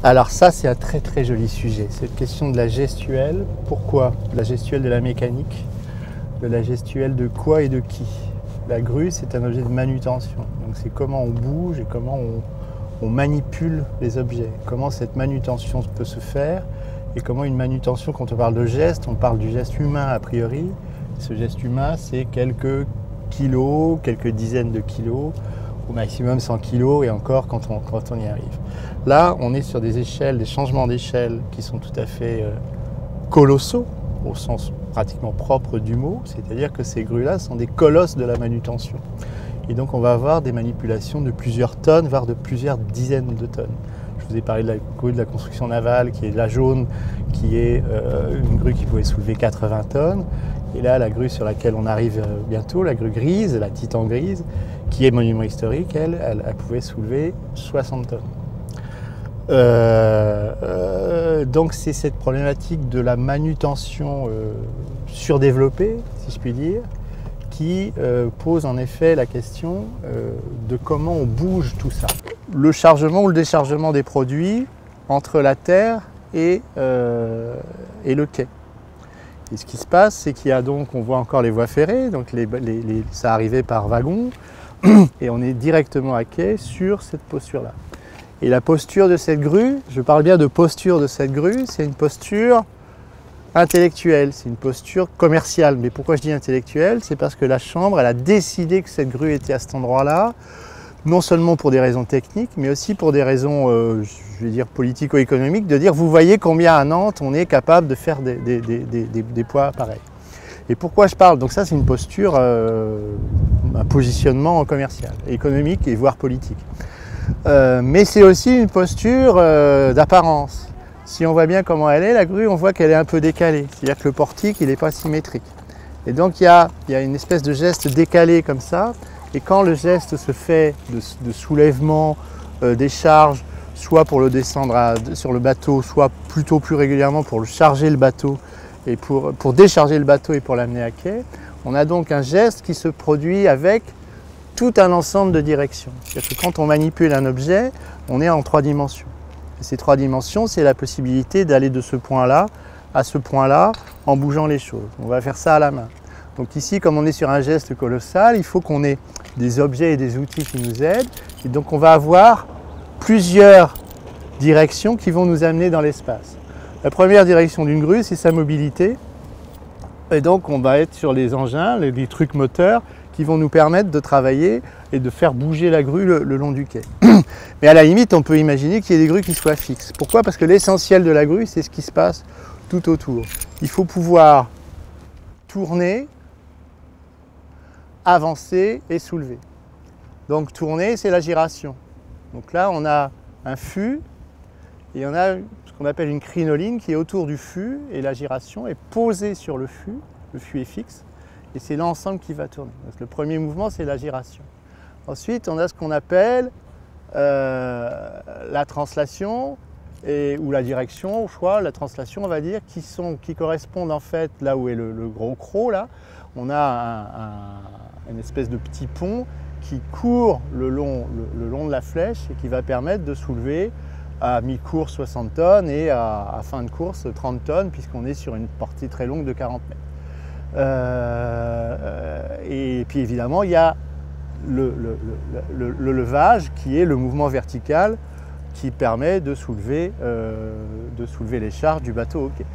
Alors ça, c'est un très très joli sujet. Cette question de la gestuelle. Pourquoi la gestuelle de la mécanique? De la gestuelle de quoi et de qui? La grue, c'est un objet de manutention. Donc c'est comment on bouge et comment on manipule les objets. Comment cette manutention peut se faire et comment une manutention, quand on parle de geste, on parle du geste humain a priori. Ce geste humain, c'est quelques kilos, quelques dizaines de kilos, au maximum 100 kilos et encore quand on y arrive. Là, on est sur des échelles, des changements d'échelle qui sont tout à fait colossaux, au sens pratiquement propre du mot, c'est-à-dire que ces grues-là sont des colosses de la manutention. Et donc on va avoir des manipulations de plusieurs tonnes, voire de plusieurs dizaines de tonnes. Je vous ai parlé de la grue de la construction navale, qui est la jaune, qui est une grue qui pouvait soulever 80 tonnes. Et là, la grue sur laquelle on arrive bientôt, la grue grise, la Titan grise, qui est monument historique, elle pouvait soulever 60 tonnes. Donc c'est cette problématique de la manutention surdéveloppée, si je puis dire, qui pose en effet la question de comment on bouge tout ça. Le chargement ou le déchargement des produits entre la terre et le quai. Et ce qui se passe, c'est qu'il y a donc, on voit encore les voies ferrées, donc ça arrivait par wagon, et on est directement à quai sur cette posture-là. Et la posture de cette grue, je parle bien de posture de cette grue, c'est une posture intellectuelle, c'est une posture commerciale. Mais pourquoi je dis intellectuelle? C'est parce que la Chambre, elle a décidé que cette grue était à cet endroit-là, non seulement pour des raisons techniques, mais aussi pour des raisons, je vais dire, politico-économiques, de dire, vous voyez combien à Nantes on est capable de faire des poids pareils. Et pourquoi je parle? Donc ça, c'est une posture, un positionnement commercial, économique et voire politique. Mais c'est aussi une posture d'apparence. Si on voit bien comment elle est, la grue, on voit qu'elle est un peu décalée. C'est-à-dire que le portique, il n'est pas symétrique. Et donc il y a une espèce de geste décalé comme ça. Et quand le geste se fait de soulèvement des charges, soit pour le descendre sur le bateau, soit plutôt plus régulièrement pour charger le bateau et pour décharger le bateau et pour l'amener à quai, on a donc un geste qui se produit avec tout un ensemble de directions. C'est-à-dire que quand on manipule un objet, on est en 3 dimensions. Et ces 3 dimensions, c'est la possibilité d'aller de ce point-là à ce point-là en bougeant les choses. On va faire ça à la main. Donc ici, comme on est sur un geste colossal, il faut qu'on ait des objets et des outils qui nous aident. Et donc on va avoir plusieurs directions qui vont nous amener dans l'espace. La première direction d'une grue, c'est sa mobilité. Et donc on va être sur les engins, les trucs moteurs, qui vont nous permettre de travailler et de faire bouger la grue le long du quai. Mais à la limite, on peut imaginer qu'il y ait des grues qui soient fixes. Pourquoi? Parce que l'essentiel de la grue, c'est ce qui se passe tout autour. Il faut pouvoir tourner, avancer et soulever. Donc tourner, c'est la giration. Donc là, on a un fût et on a ce qu'on appelle une crinoline qui est autour du fût et la giration est posée sur le fût est fixe. Et c'est l'ensemble qui va tourner. Donc, le premier mouvement, c'est la giration. Ensuite, on a ce qu'on appelle la translation ou la direction, au choix. La translation, on va dire, qui correspondent en fait là où est le gros croc. Là, on a une espèce de petit pont qui court le long de la flèche et qui va permettre de soulever à mi-course 60 tonnes et à fin de course 30 tonnes, puisqu'on est sur une partie très longue de 40 mètres. Et puis évidemment il y a le levage qui est le mouvement vertical qui permet de soulever les charges du bateau au quai.